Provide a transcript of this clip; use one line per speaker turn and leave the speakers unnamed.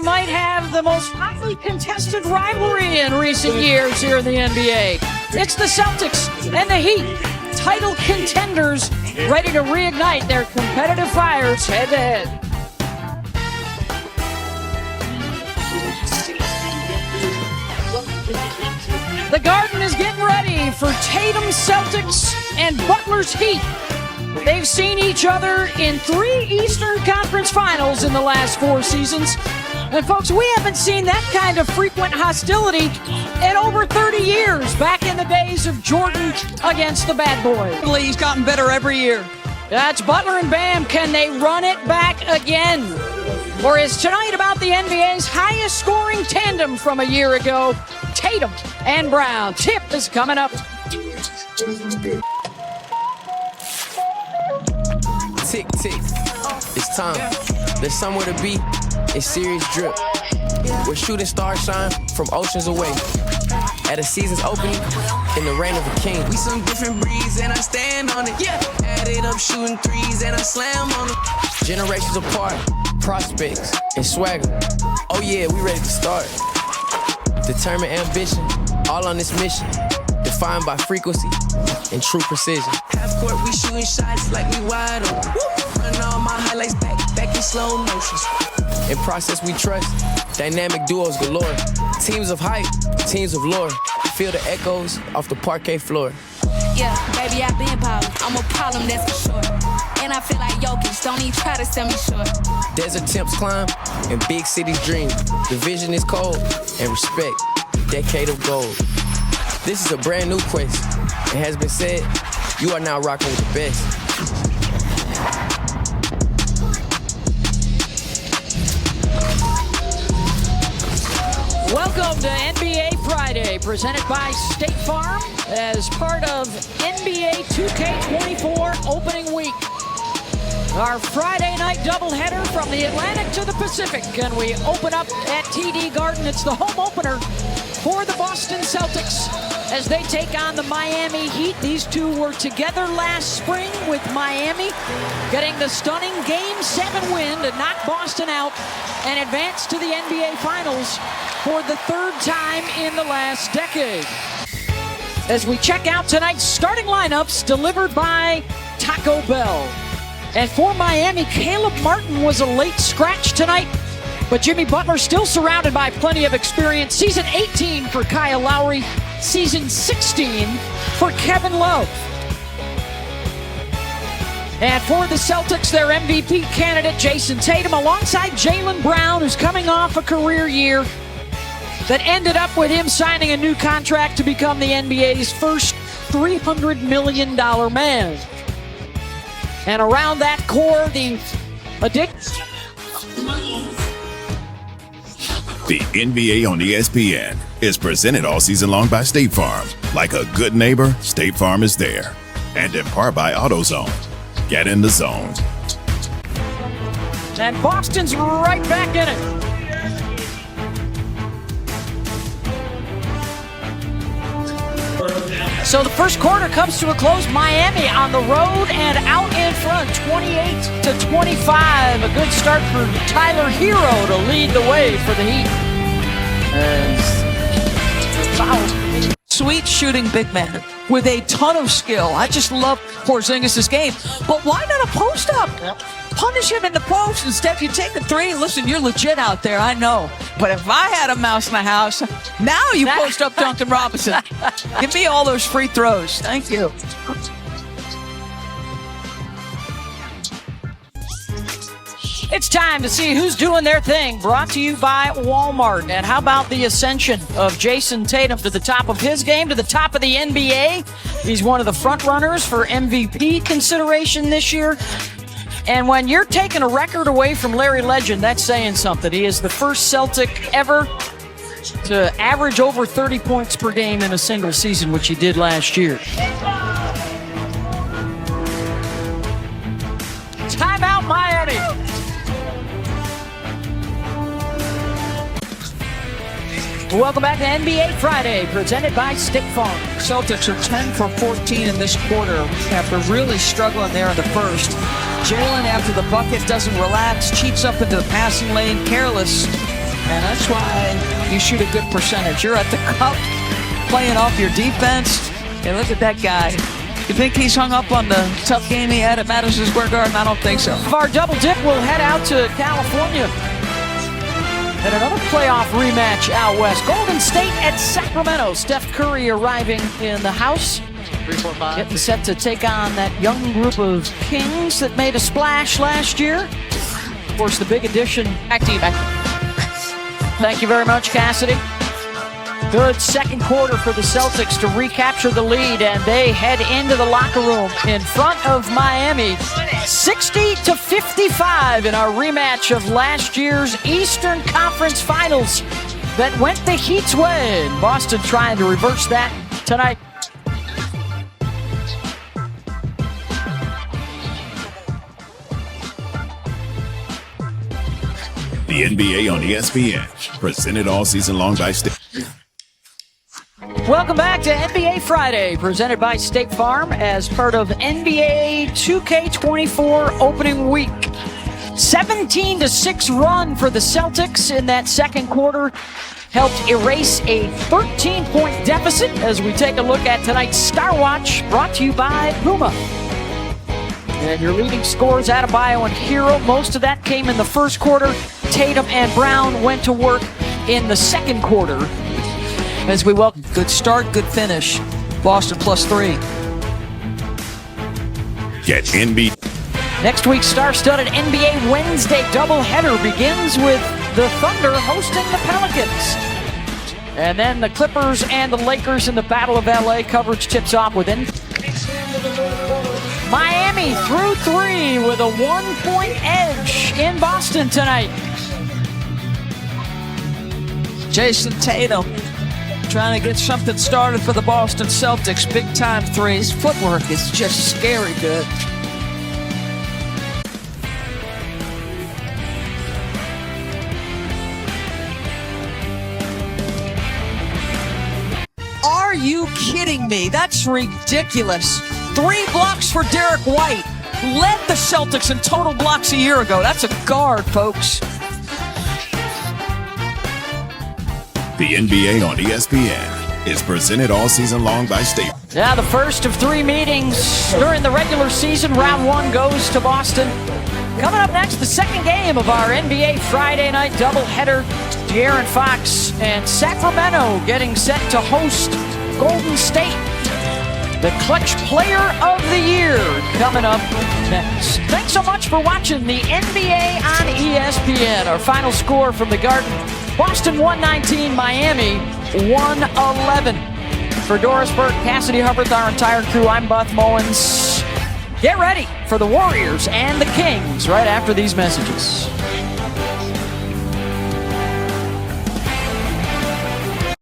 we might have the most hotly contested rivalry in recent years here in the NBA. It's the Celtics and the Heat, title contenders, ready to reignite their competitive fires head-to-head. The Garden is getting ready for Tatum's Celtics and Butler's Heat. They've seen each other in 3 Eastern Conference Finals in the last 4 seasons. And folks, we haven't seen that kind of frequent hostility in over 30 years, back in the days of Jordan against the bad boy.
He's gotten better every year.
That's Butler and Bam. Can they run it back again? Or is tonight about the NBA's highest scoring tandem from a year ago, Tatum and Brown? Tip is coming up.
Tick, tick. It's time. There's somewhere to be. It's serious drip. Where shooting stars shine from oceans away. At a season's opening, in the reign of a king.
We some different breeds and I stand on it. Yeah. Added up shooting threes and I slam on them.
Generations apart, prospects and swagger. Oh yeah, we ready to start. Determined ambition, all on this mission. Defined by frequency and true precision.
Half court, we shooting shots like we wide open. Run all my highlights back in slow motions.
In process we trust, dynamic duos galore. Teams of hype, teams of lore. Feel the echoes off the parquet floor.
Yeah, baby, I've been poppin'. I'm a problem, that's for sure. And I feel like Jokic, don't even try to sell me short.
Desert temps climb and big cities dream. The vision is cold and respect, decade of gold. This is a brand new quest. It has been said, you are now rocking with the best.
Welcome to NBA Friday, presented by State Farm as part of NBA 2K24 opening week. Our Friday night doubleheader from the Atlantic to the Pacific, and we open up at TD Garden. It's the home opener for the Boston Celtics as they take on the Miami Heat. These two were together last spring with Miami, getting the stunning Game 7 win to knock Boston out and advance to the NBA Finals for the 3rd time in the last decade. As we check out tonight's starting lineups delivered by Taco Bell. And for Miami, Caleb Martin was a late scratch tonight, but Jimmy Butler still surrounded by plenty of experience. Season 18 for Kyle Lowry, season 16 for Kevin Love. And for the Celtics, their MVP candidate, Jason Tatum, alongside Jaylen Brown, who's coming off a career year that ended up with him signing a new contract to become the NBA's first $300 million man. And around that core, the addiction.
The NBA on ESPN is presented all season long by State Farm. Like a good neighbor, State Farm is there. And in part by AutoZone. Get in the zone.
And Boston's right back in it. So the first quarter comes to a close. Miami on the road and out in front, 28-25. A good start for Tyler Hero to lead the way for the Heat. Foul.
Sweet shooting big man with a ton of skill. I just love Porzingis' game. But why not a post-up? Yep. Punish him in the post. Instead, you take the 3. Listen, you're legit out there, I know. But if I had a mouse in the house, now you post up Duncan Robinson. Give me all those free throws. Thank you.
It's time to see who's doing their thing. Brought to you by Walmart. And how about the ascension of Jason Tatum to the top of his game, to the top of the NBA? He's one of the front runners for MVP consideration this year. And when you're taking a record away from Larry Legend, that's saying something. He is the first Celtic ever to average over 30 points per game in a single season, which he did last year. Timeout, Miami. Welcome back to NBA Friday, presented by State Farm.
Celtics are 10 for 14 in this quarter after really struggling there in the first. Jaylen, after the bucket, doesn't relax, cheats up into the passing lane, careless. And that's why you shoot a good percentage. You're at the cup, playing off your defense. And look at that guy. You think he's hung up on the tough game he had at Madison Square Garden? I don't think so.
Our double dip will head out to California. And another playoff rematch out west. Golden State at Sacramento. Steph Curry arriving in the house.
3, 4, 5.
Getting set to take on that young group of Kings that made a splash last year. Of course, the big addition.
Back to you, back.
Thank you very much, Cassidy. Good second quarter for the Celtics to recapture the lead, and they head into the locker room in front of Miami. 60-55 in our rematch of last year's Eastern Conference Finals that went the Heat's way. And Boston trying to reverse that tonight.
The NBA on ESPN, presented all season long by State.
Welcome back to NBA Friday, presented by State Farm as part of NBA 2K24 opening week. 17-6 run for the Celtics in that second quarter helped erase a 13-point deficit as we take a look at tonight's Star Watch, brought to you by Puma. And your leading scorers, Adebayo and Hero, most of that came in the first quarter. Tatum and Brown went to work in the second quarter. As we welcome,
Good start, good finish. Boston +3.
Get NBA.
next week's star-studded NBA Wednesday doubleheader begins with the Thunder hosting the Pelicans. And then the Clippers and the Lakers in the Battle of LA. Coverage tips off with Miami through 3 with a 1-point edge in Boston tonight.
Jason Tatum trying to get something started for the Boston Celtics. Big time threes. Footwork is just scary good. Are you kidding me? That's ridiculous. 3 blocks for Derek White. Led the Celtics in total blocks a year ago. That's a guard, folks.
The NBA on ESPN is presented all season long by State.
Now the first of 3 meetings during the regular season. Round 1 goes to Boston. Coming up next, the second game of our NBA Friday night doubleheader. De'Aaron Fox and Sacramento getting set to host Golden State. The Clutch Player of the Year coming up next. Thanks so much for watching the NBA on ESPN. Our final score from the Garden: Boston 119, Miami 111. For Doris Burke, Cassidy Hubbard, our entire crew, I'm Buff Mullins. Get ready for the Warriors and the Kings right after these messages.